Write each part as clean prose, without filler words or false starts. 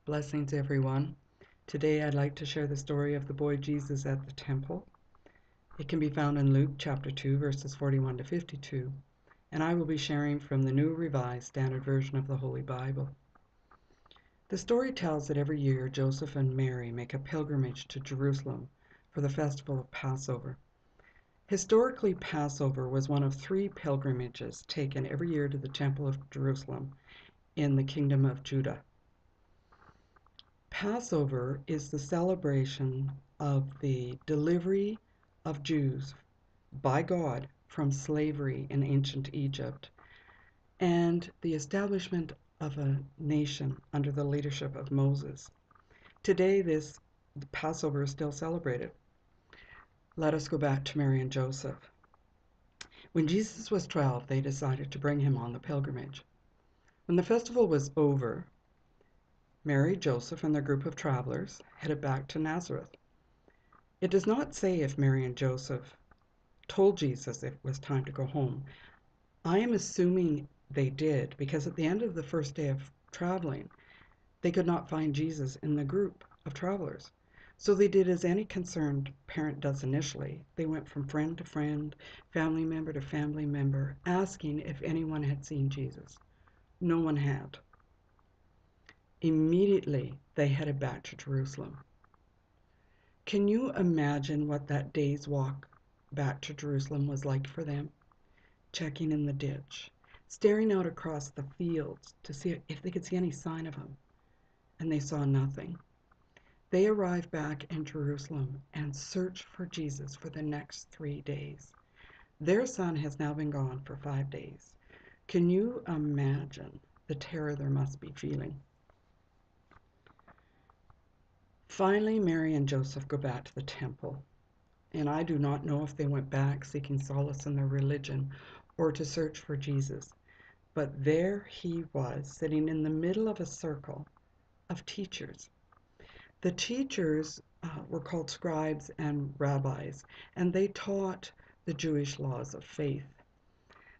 Blessings, everyone. Today I'd like to share the story of the boy Jesus at the temple. It can be found in Luke chapter 2, verses 41 to 52, and I will be sharing from the New Revised Standard Version of the Holy Bible. The story tells that every year Joseph and Mary make a pilgrimage to Jerusalem for the festival of Passover. Historically, Passover was one of 3 pilgrimages taken every year to the Temple of Jerusalem in the Kingdom of Judah. Passover is the celebration of the delivery of Jews by God from slavery in ancient Egypt and the establishment of a nation under the leadership of Moses. Today, the Passover is still celebrated. Let us go back to Mary and Joseph. When Jesus was 12, they decided to bring him on the pilgrimage. When the festival was over, Mary, Joseph, and their group of travelers headed back to Nazareth. It does not say if Mary and Joseph told Jesus it was time to go home. I am assuming they did, because at the end of the first day of traveling, they could not find Jesus in the group of travelers. So they did as any concerned parent does initially. They went from friend to friend, family member to family member, asking if anyone had seen Jesus. No one had. Immediately, they headed back to Jerusalem. Can you imagine what that day's walk back to Jerusalem was like for them? Checking in the ditch, staring out across the fields to see if they could see any sign of him, and they saw nothing. They arrived back in Jerusalem and searched for Jesus for the next 3 days. Their son has now been gone for 5 days. Can you imagine the terror they must be feeling? Finally, Mary and Joseph go back to the temple, and I do not know if they went back seeking solace in their religion or to search for Jesus, but there he was, sitting in the middle of a circle of teachers. The teachers were called scribes and rabbis, and they taught the Jewish laws of faith.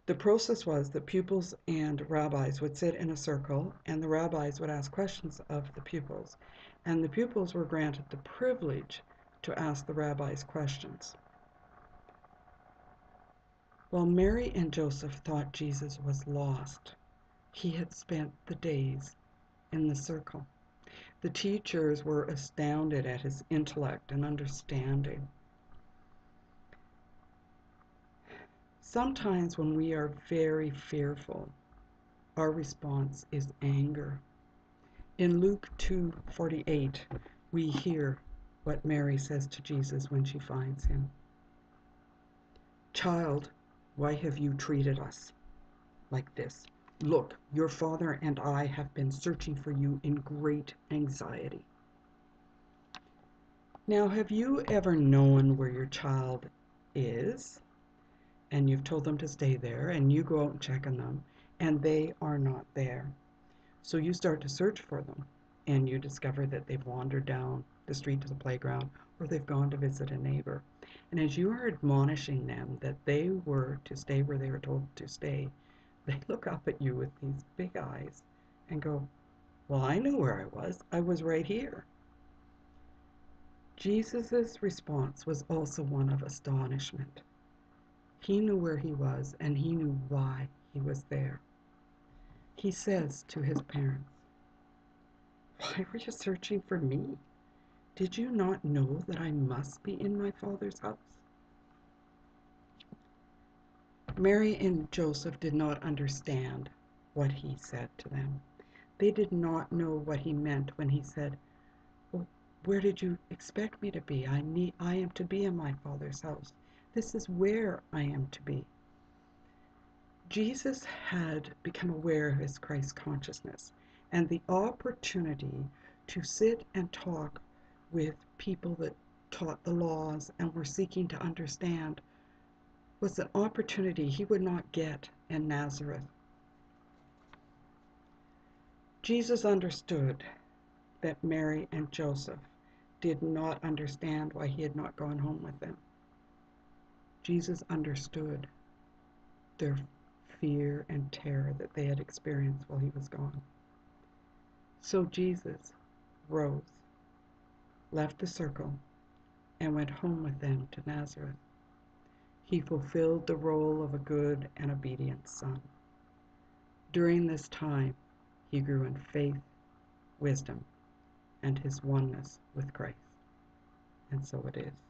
The process was that pupils and rabbis would sit in a circle, and the rabbis would ask questions of the pupils, and the pupils were granted the privilege to ask the rabbis questions. While Mary and Joseph thought Jesus was lost, he had spent the days in the circle. The teachers were astounded at his intellect and understanding. Sometimes when we are very fearful, our response is anger. In Luke 2:48, we hear what Mary says to Jesus when she finds him. "Child, why have you treated us like this? Look, your father and I have been searching for you in great anxiety." Now, have you ever known where your child is, and you've told them to stay there, and you go out and check on them, and they are not there? So you start to search for them, and you discover that they've wandered down the street to the playground, or they've gone to visit a neighbor. And as you are admonishing them that they were to stay where they were told to stay, they look up at you with these big eyes and go, "Well, I knew where I was. I was right here." Jesus' response was also one of astonishment. He knew where he was, and he knew why he was there. He says to his parents, "Why were you searching for me? Did you not know that I must be in my Father's house?" Mary and Joseph did not understand what he said to them. They did not know what he meant when he said, "Well, where did you expect me to be? I am to be in my Father's house. This is where I am to be." Jesus had become aware of his Christ consciousness, and the opportunity to sit and talk with people that taught the laws and were seeking to understand was an opportunity he would not get in Nazareth. Jesus understood that Mary and Joseph did not understand why he had not gone home with them. Jesus understood their fear and terror that they had experienced while he was gone. So Jesus rose, left the circle, and went home with them to Nazareth. He fulfilled the role of a good and obedient son. During this time, he grew in faith, wisdom, and his oneness with Christ. And so it is.